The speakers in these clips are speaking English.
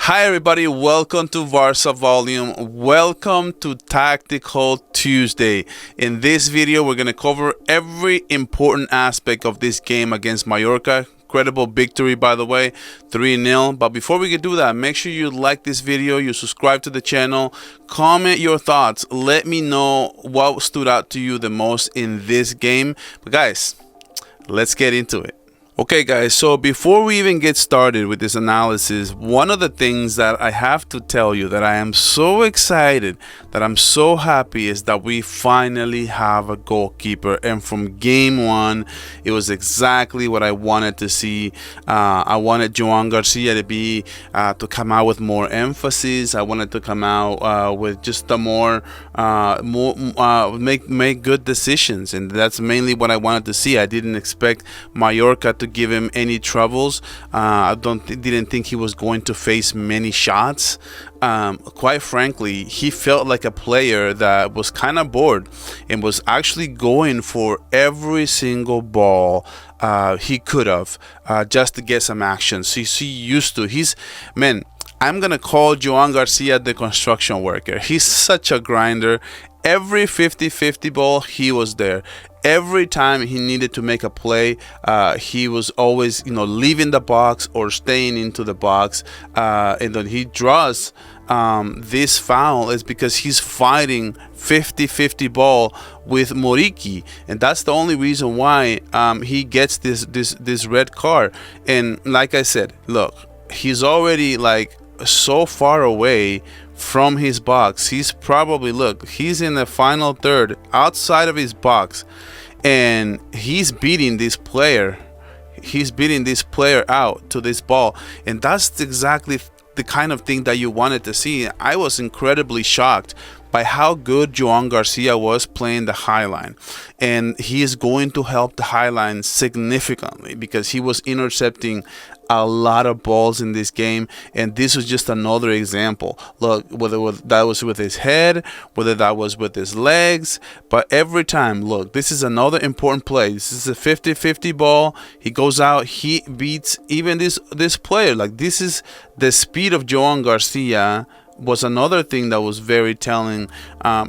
Hi everybody, welcome to Barca Volume. Welcome to Tactical Tuesday. In this video, we're going to cover every important aspect of this game against Mallorca. Incredible victory, by the way, 3-0. But before we can do that, make sure you like this video, you subscribe to the channel, comment your thoughts. Let me know what stood out to you the most in this game. But guys, let's get into it. Okay guys, so before we even get started with this analysis, one of the things that I have to tell you that I am so excited, that I'm so happy, is that we finally have a goalkeeper. And from game one, it was exactly what I wanted to see. I wanted JOAN GARCIA to come out with more emphasis. I wanted to come out with just a make good decisions, and that's mainly what I wanted to see. I didn't expect Mallorca to give him any troubles. I didn't think he was going to face many shots. Quite frankly, he felt like a player that was kind of bored and was actually going for every single ball he could have just to get some action. So he's used to. I'm gonna call JOAN GARCIA the construction worker. He's such a grinder. Every 50-50 ball, he was there. Every time he needed to make a play, he was always, leaving the box or staying into the box. And then he draws this foul is because he's fighting 50-50 ball with Moriki, and that's the only reason why he gets this red card. And like I said, look, he's already like so far away from his box. He's probably, he's in the final third outside of his box, and he's beating this player out to this ball. And that's exactly the kind of thing that you wanted to see. I was incredibly shocked by how good JOAN GARCIA was playing the high line, and he is going to help the high line significantly because he was intercepting a lot of balls in this game. And this was just another example. Look, whether that was with his head, whether that was with his legs, but every time, look, this is another important play. This is a 50-50 ball. He goes out, he beats even this player. Like, this is the speed of JOAN GARCIA was another thing that was very telling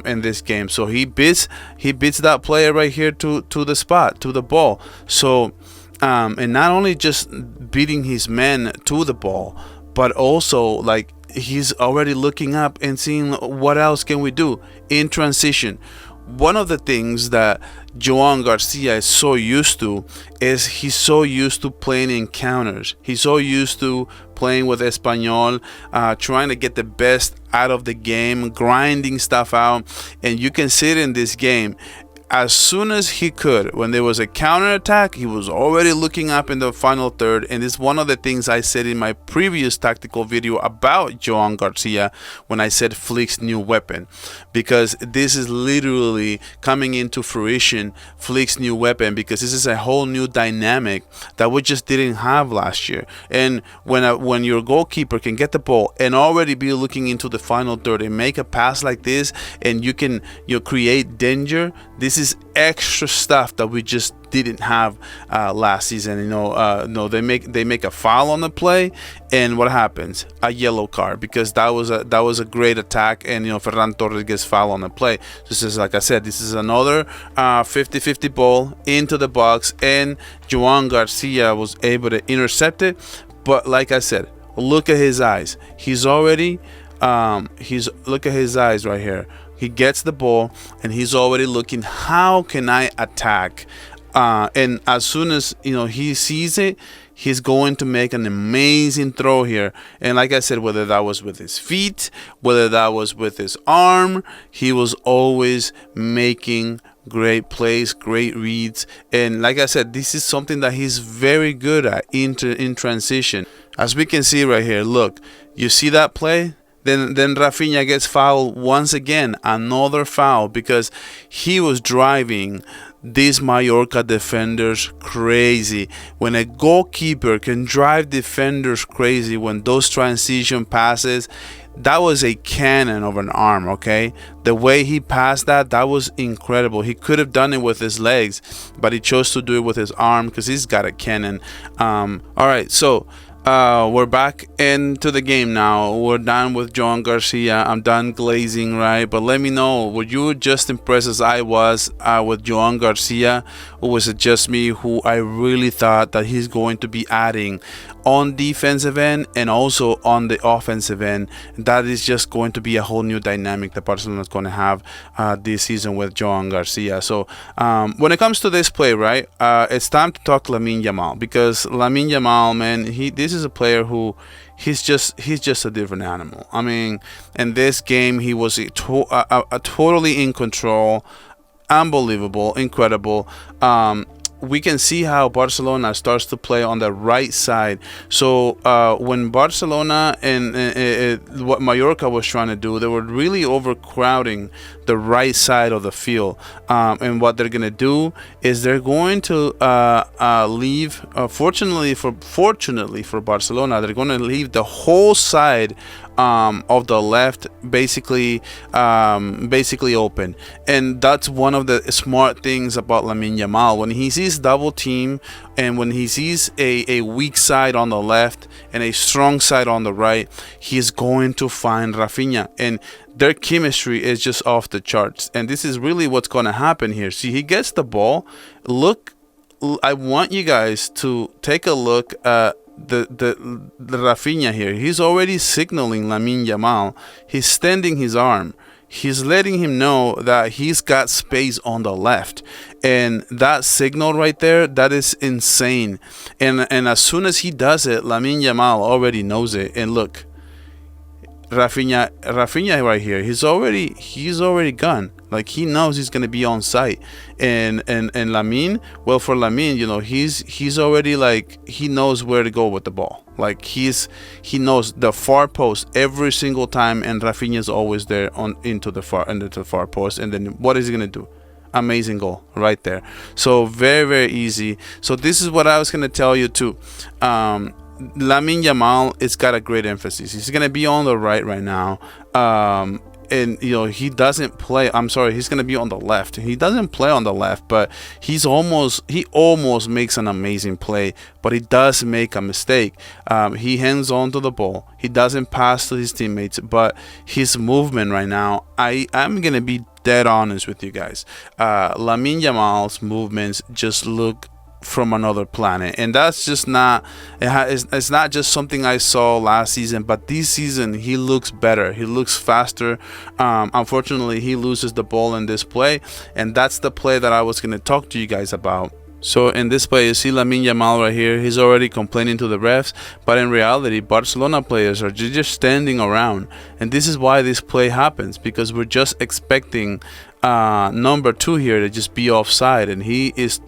in this game. So he beats that player right here to the spot, to the ball. So and not only just beating his men to the ball, but also like he's already looking up and seeing what else can we do in transition. One of the things that JOAN GARCIA is so used to is he's so used to playing in counters. He's so used to playing with Espanyol, trying to get the best out of the game, grinding stuff out. And you can see it in this game. As soon as he could, when there was a counter attack, he was already looking up in the final third. And it's one of the things I said in my previous tactical video about JOAN GARCIA when I said Flick's new weapon, because this is literally coming into fruition, Flick's new weapon, because this is a whole new dynamic that we just didn't have last year. And when your goalkeeper can get the ball and already be looking into the final third and make a pass like this, and you create danger, this is extra stuff that we just didn't have last season. No, they make a foul on the play, and what happens? A yellow card, because that was a great attack, and Ferran Torres gets foul on the play. This is, like I said, this is another 50-50 ball into the box, and JOAN GARCIA was able to intercept it. But like I said, look at his eyes. He's already look at his eyes right here. He gets the ball and he's already looking, how can I attack? And as soon as he sees it, he's going to make an amazing throw here. And like I said, whether that was with his feet, whether that was with his arm, he was always making great plays, great reads. And like I said, this is something that he's very good at in transition. As we can see right here, look, you see that play? Then Rafinha gets fouled once again, another foul, because he was driving these Mallorca defenders crazy. When a goalkeeper can drive defenders crazy when those transition passes, that was a cannon of an arm, okay? The way he passed that was incredible. He could have done it with his legs, but he chose to do it with his arm because he's got a cannon. All right, so We're back into the game now. We're done with Joan Garcia. I'm done glazing, right? But let me know, were you just impressed as I was with Joan Garcia? Or was it just me who I really thought that he's going to be adding on defensive end and also on the offensive end? That is just going to be a whole new dynamic that Barcelona is going to have this season with Joan Garcia. So when it comes to this play, right, it's time to talk Lamine Yamal, because Lamine Yamal, man, this is a player who he's just a different animal. I mean, in this game he was totally in control, unbelievable, incredible. We can see how Barcelona starts to play on the right side. So when Barcelona and what Mallorca was trying to do, they were really overcrowding the right side of the field. And what they're gonna do is they're going to leave. Fortunately for Barcelona, they're going to leave the whole side of the left basically open. And that's one of the smart things about Lamine Yamal. When he sees double team and when he sees a weak side on the left and a strong side on the right, he's going to find Rafinha, and their chemistry is just off the charts. And this is really what's going to happen here. See, he gets the ball. Look, I want you guys to take a look at the Rafinha here. He's already signaling Lamine Yamal. He's extending his arm. He's letting him know that he's got space on the left. And that signal right there, that is insane. And as soon as he does it, Lamine Yamal already knows it. And look, Rafinha right here, he's already gone. Like, he knows he's gonna be on site. And Lamine, well, for Lamine, you know, he's already, like, he knows where to go with the ball. Like, he knows the far post every single time, and Rafinha's always there into the far post. And then what is he gonna do? Amazing goal right there. So very, very easy. So this is what I was gonna tell you too. Lamine Yamal, it's got a great emphasis. He's gonna be on the right now. And you know, he doesn't play. I'm sorry, he's gonna be on the left. He doesn't play on the left, but he almost makes an amazing play, but he does make a mistake. He hangs on to the ball. He doesn't pass to his teammates, but his movement right now, I'm gonna be dead honest with you guys. Lamine Yamal's movements just look from another planet, and that's just not, it's not just something I saw last season, but this season he looks better, he looks faster. Unfortunately, he loses the ball in this play, and that's the play that I was going to talk to you guys about. So in this play, you see Lamine Yamal right here. He's already complaining to the refs, but in reality, Barcelona players are just standing around, and this is why this play happens, because we're just expecting number 2 here to just be offside, and he's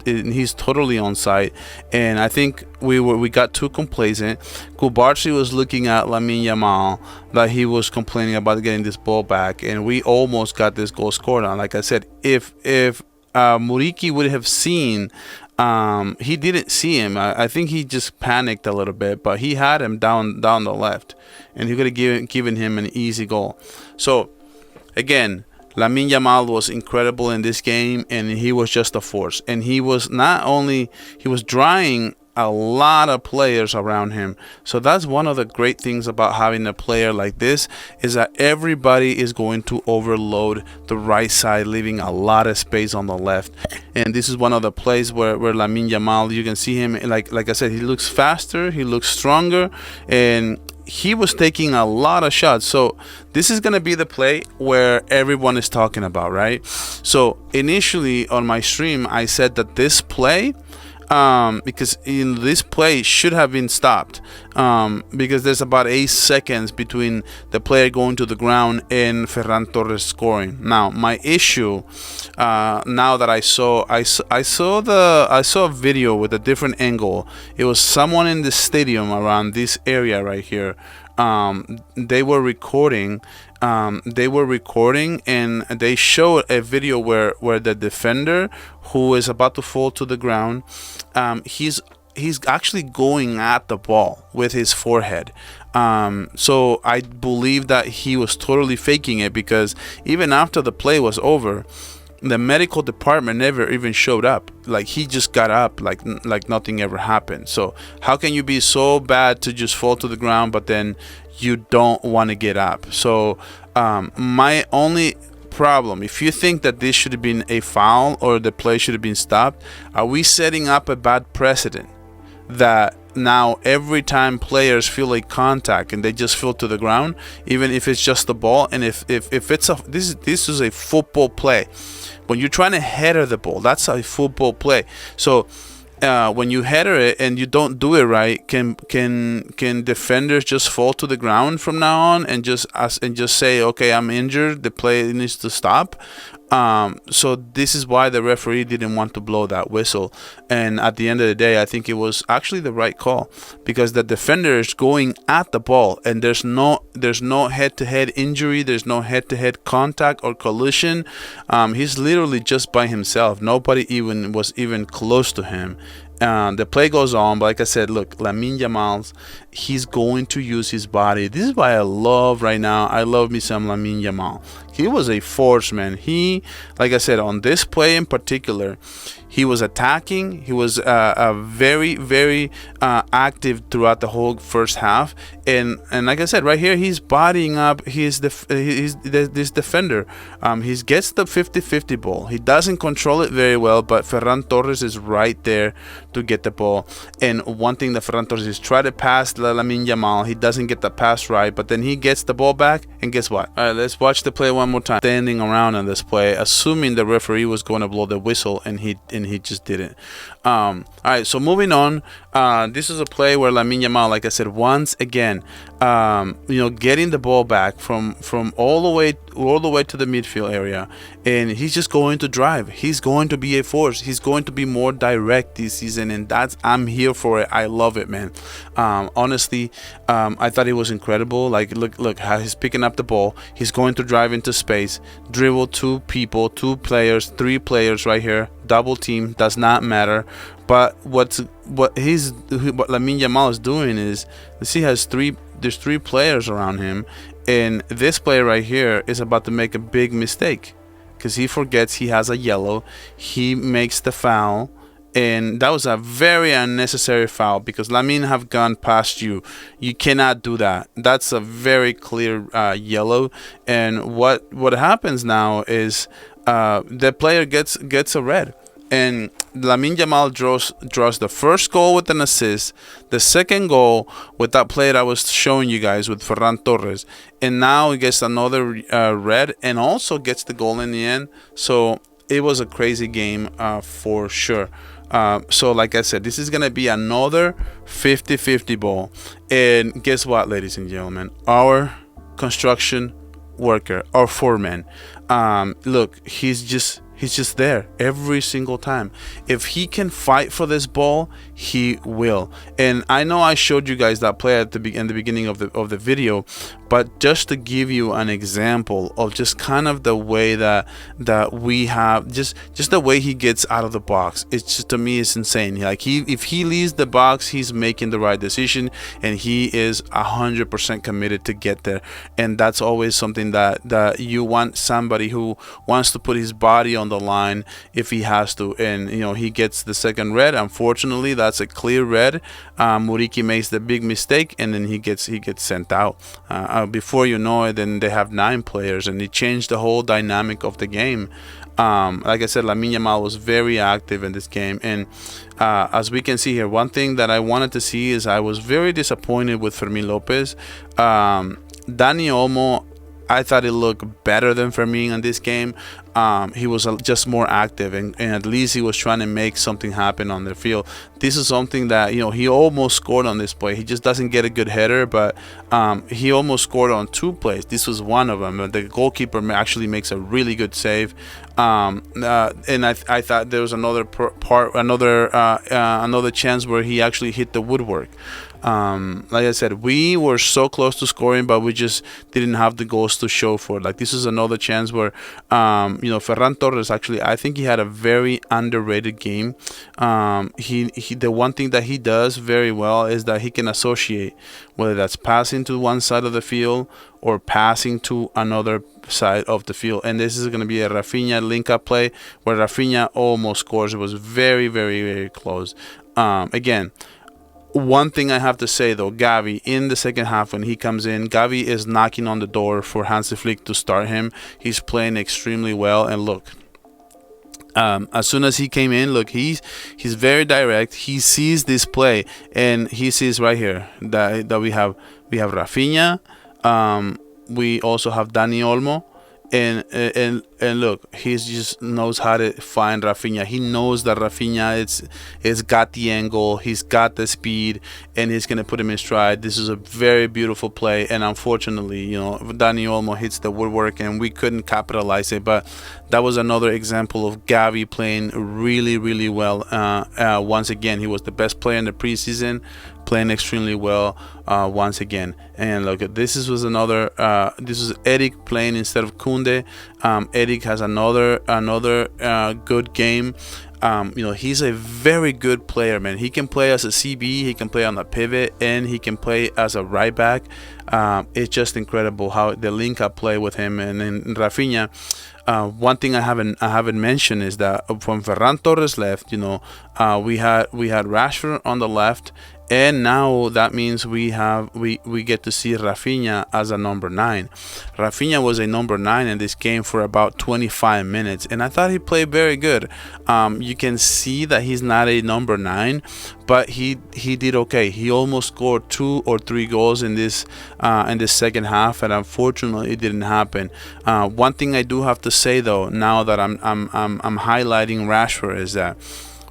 totally onside. And I think we got too complacent. Kubarsi was looking at Lamine Yamal, that he was complaining about getting this ball back, and we almost got this goal scored on. Like I said, if Muriqi would have seen, he didn't see him. I think he just panicked a little bit, but he had him down the left, and he could have given him an easy goal. So again, Lamine Yamal was incredible in this game, and he was just a force. And he was drying a lot of players around him. So that's one of the great things about having a player like this, is that everybody is going to overload the right side, leaving a lot of space on the left. And this is one of the plays where Lamine Yamal, you can see him, like I said, he looks faster, he looks stronger, and he was taking a lot of shots. So this is going to be the play where everyone is talking about, right? So initially on my stream, I said that this play, because in this play should have been stopped, because there's about 8 seconds between the player going to the ground and Ferran Torres scoring. Now my issue, now that I saw a video with a different angle. It was someone in the stadium around this area right here. They were recording and they showed a video where the defender, who is about to fall to the ground, he's actually going at the ball with his forehead. So I believe that he was totally faking it, because even after the play was over, the medical department never even showed up. Like, he just got up like nothing ever happened. So how can you be so bad to just fall to the ground, but then you don't want to get up? So my only problem, if you think that this should have been a foul or the play should have been stopped, are we setting up a bad precedent that now every time players feel a contact and they just fall to the ground, even if it's just the ball, and if it's this is a football play, when you're trying to header the ball, that's a football play. So when you header it and you don't do it right, can defenders just fall to the ground from now on and just say, okay, I'm injured, the play needs to stop? So this is why the referee didn't want to blow that whistle. And at the end of the day, I think it was actually the right call, because the defender is going at the ball and there's no head-to-head injury, there's no head-to-head contact or collision. He's literally just by himself. Nobody was even close to him. The play goes on, but like I said, look, Lamine Yamal, he's going to use his body. This is why I love me some Lamine Yamal. He was a force, man. He, like I said, on this play in particular, he was attacking. He was very, very active throughout the whole first half. And like I said, right here, he's bodying up this defender. He gets the 50-50 ball. He doesn't control it very well, but Ferran Torres is right there to get the ball. And one thing that Ferran Torres is try to pass Lamine Yamal. He doesn't get the pass right, but then he gets the ball back, and guess what? All right, let's watch the play one more time. Standing around on this play, assuming the referee was going to blow the whistle, and he just didn't. All right, so moving on. This is a play where Lamine Yamal, like I said, once again, getting the ball back from all the way to the midfield area, and he's just going to drive. He's going to be a force. He's going to be more direct this season, and I'm here for it. I love it, man. Honestly, I thought it was incredible. Like, look how he's picking up the ball. He's going to drive into space, dribble two players, three players right here, double team, does not matter. But what Lamine Yamal is doing is, there's three players around him, and this player right here is about to make a big mistake because he forgets he has a yellow. He makes the foul, and that was a very unnecessary foul because Lamine have gone past you. You cannot do that. That's a very clear yellow. And what happens now is the player gets a red. And Lamine Yamal draws the first goal with an assist, the second goal with that play that I was showing you guys with Ferran Torres, and now he gets another red and also gets the goal in the end. So it was a crazy game for sure. So like I said, this is going to be another 50-50 ball. And guess what, ladies and gentlemen? Our construction worker, our foreman, look, he's just there every single time. If he can fight for this ball, he will. And I know I showed you guys that play in the beginning of the video, but just to give you an example of just kind of the way that we have, just the way he gets out of the box, it's just, to me, it's insane. Like, if he leaves the box, he's making the right decision, and he is 100% committed to get there. And that's always something that you want, somebody who wants to put his body on the line if he has to. And he gets the second red. Unfortunately, that's a clear red. Muriqi makes the big mistake, and then he gets sent out. Before you know it, then they have 9 players, and it changed the whole dynamic of the game. Like I said, Lamine Yamal was very active in this game, and as we can see here, one thing that I wanted to see is I was very disappointed with Fermin Lopez. Dani Olmo, I thought it looked better than Fermin in this game. He was just more active, and at least he was trying to make something happen on the field. This is something that he almost scored on this play. He just doesn't get a good header, but he almost scored on 2 plays. This was one of them. The goalkeeper actually makes a really good save, and I thought there was another chance where he actually hit the woodwork. Like I said, we were so close to scoring, but we just didn't have the goals to show for it. Like, this is another chance where, Ferran Torres, actually, I think he had a very underrated game. The one thing that he does very well is that he can associate, whether that's passing to one side of the field or passing to another side of the field. And this is going to be a Rafinha link-up play where Rafinha almost scores. It was very, very, very close. Again, one thing I have to say, though, Gavi, in the second half when he comes in, Gavi is knocking on the door for Hansi Flick to start him. He's playing extremely well. And look, as soon as he came in, look, he's very direct. He sees this play, and he sees right here that we have Rafinha. We also have Dani Olmo, and look, he just knows how to find Rafinha. He knows that Rafinha it's got the angle, he's got the speed, and he's gonna put him in stride. This is a very beautiful play, and unfortunately, Dani Olmo hits the woodwork, and we couldn't capitalize it. But that was another example of Gavi playing really, really well. Once again, he was the best player in the preseason, playing extremely well once again. And look, this was Eric playing instead of Kunde. Eric has another good game. He's a very good player, man. He can play as a CB, he can play on the pivot, and he can play as a right back. It's just incredible how the link-up play with him. And then Rafinha, one thing I haven't mentioned is that when Ferran Torres left, we had Rashford on the left. And now that means we get to see Rafinha as a number 9. Rafinha was a number 9 in this game for about 25 minutes, and I thought he played very good. You can see that he's not a number 9, but he did okay. He almost scored 2 or 3 goals in this second half, and unfortunately it didn't happen. One thing I do have to say, though, now that I'm highlighting Rashford, is that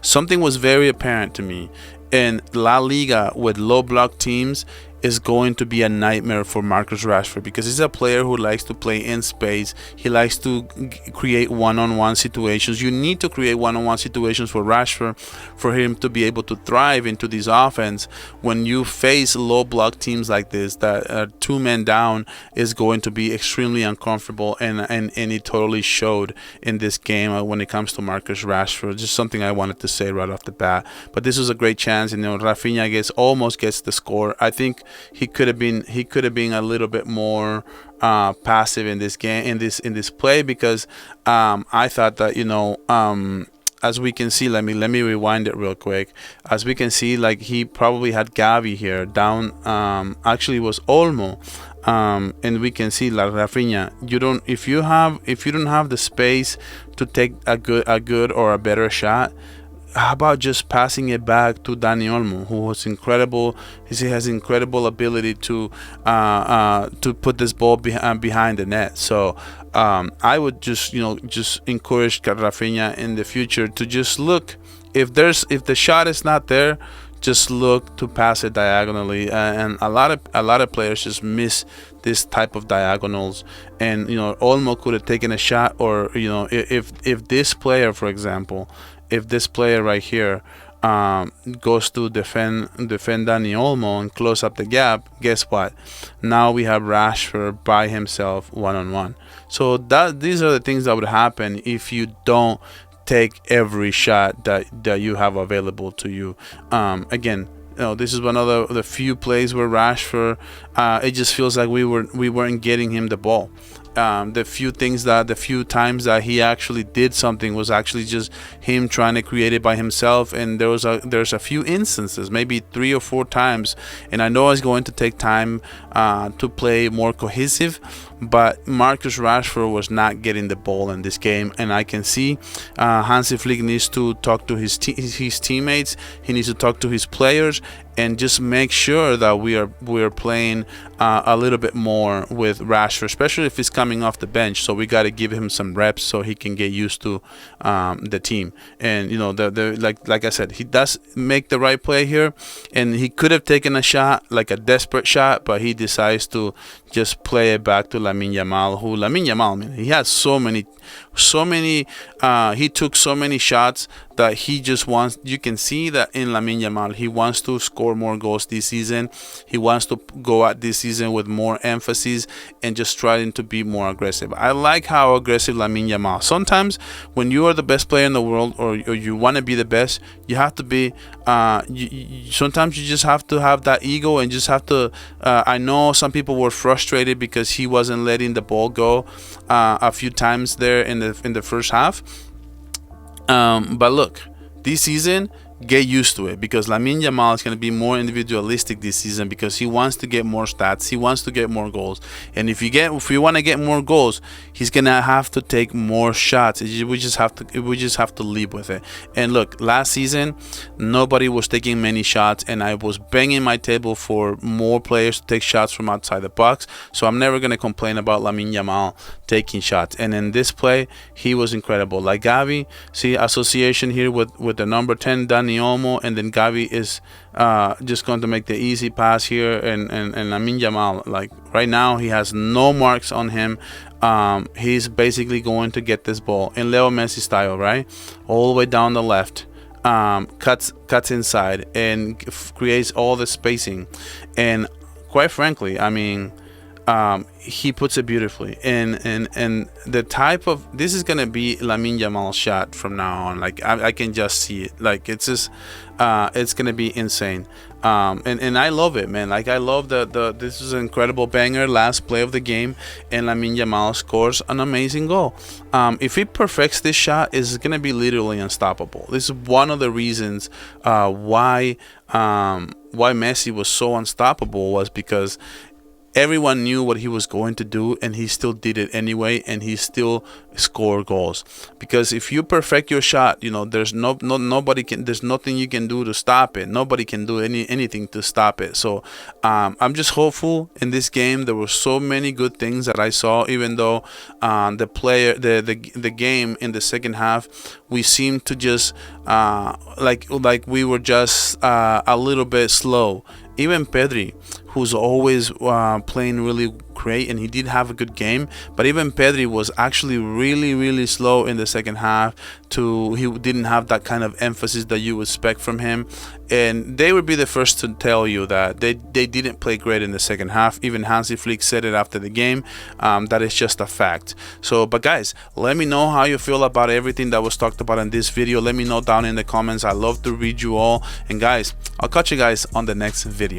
something was very apparent to me. In La Liga, with low block teams, is going to be a nightmare for Marcus Rashford, because he's a player who likes to play in space. He likes to create one-on-one situations. You need to create one-on-one situations for Rashford for him to be able to thrive into this offense. When you face low block teams like this, that 2 men down is going to be extremely uncomfortable, and it totally showed in this game when it comes to Marcus Rashford. Just something I wanted to say right off the bat. But this was a great chance, and Rafinha almost gets the score. I think he could have been a little bit more passive in this game, in this play, because I thought that as we can see, let me rewind it real quick. As we can see, like, he probably had Gavi here down. Actually, it was Olmo, and we can see, like, Rafinha. If you don't have the space to take a good or a better shot, how about just passing it back to Dani Olmo, who was incredible? He has incredible ability to put this ball behind the net. So I would just encourage Rafinha in the future to just look, if the shot is not there, just look to pass it diagonally. And a lot of players just miss this type of diagonals. And Olmo could have taken a shot, or if this player, for example, if this player right here goes to defend Dani Olmo and close up the gap, guess what? Now we have Rashford by himself one-on-one. So these are the things that would happen if you don't take every shot that you have available to you. Again, this is one of the few plays where Rashford, it just feels like we weren't getting him the ball. The few times that he actually did something was actually just him trying to create it by himself, and there's a few instances, maybe 3 or 4 times, and I know it's going to take time to play more cohesive, but Marcus Rashford was not getting the ball in this game, and I can see Hansi Flick needs to talk to his teammates. He needs to talk to his players and just make sure that we are playing a little bit more with Rashford, especially if he's coming off the bench. So we got to give him some reps so he can get used to the team. And like I said, he does make the right play here, and he could have taken a shot, like a desperate shot, but he decides to just play it back to Lamine Yamal, man, he has so many he took so many shots that he just wants. You can see that in Lamine Yamal, he wants to score more goals this season. He wants to go out this season with more emphasis and just trying to be more aggressive. I like how aggressive Lamine Yamal. Sometimes when you are the best player in the world, or you want to be the best, you have to be. Sometimes you just have to have that ego and just have to. I know some people were frustrated because he wasn't letting the ball go a few times there in the first half. But look, this season, get used to it, because Lamine Yamal is going to be more individualistic this season because he wants to get more stats, he wants to get more goals, and if you want to get more goals, he's gonna have to take more shots. We just have to live with it. And look, last season nobody was taking many shots, and I was banging my table for more players to take shots from outside the box. So I'm never gonna complain about Lamine Yamal taking shots. And in this play, he was incredible. Like Gavi, see association here with the number 10 Dani Olmo, and then Gavi is just going to make the easy pass here, and Lamine Yamal, like right now, he has no marks on him. He's basically going to get this ball in Leo Messi style, right, all the way down the left, cuts inside and creates all the spacing, and quite frankly, I mean, he puts it beautifully. And the type of, this is gonna be Lamine Yamal's shot from now on. Like I can just see it. Like it's just it's gonna be insane. And I love it, man. Like I love this is an incredible banger, last play of the game, and Lamine Yamal scores an amazing goal. If he perfects this shot, it's gonna be literally unstoppable. This is one of the reasons why Messi was so unstoppable, was because everyone knew what he was going to do, and he still did it anyway, and he still scored goals. Because if you perfect your shot, you know, there's there's nothing you can do to stop it. Nobody can do anything to stop it. So I'm just hopeful in this game. There were so many good things that I saw, even though the game in the second half, we seemed to just like we were just a little bit slow. Even Pedri, who's always playing really great, and he did have a good game, but even Pedri was actually really slow in the second half. He didn't have that kind of emphasis that you would expect from him, and they would be the first to tell you that they didn't play great in the second half. Even Hansi Flick said it after the game. That is just a fact. So, but guys, let me know how you feel about everything that was talked about in this video. Let me know down in the comments. I love to read you all, and guys, I'll catch you guys on the next video.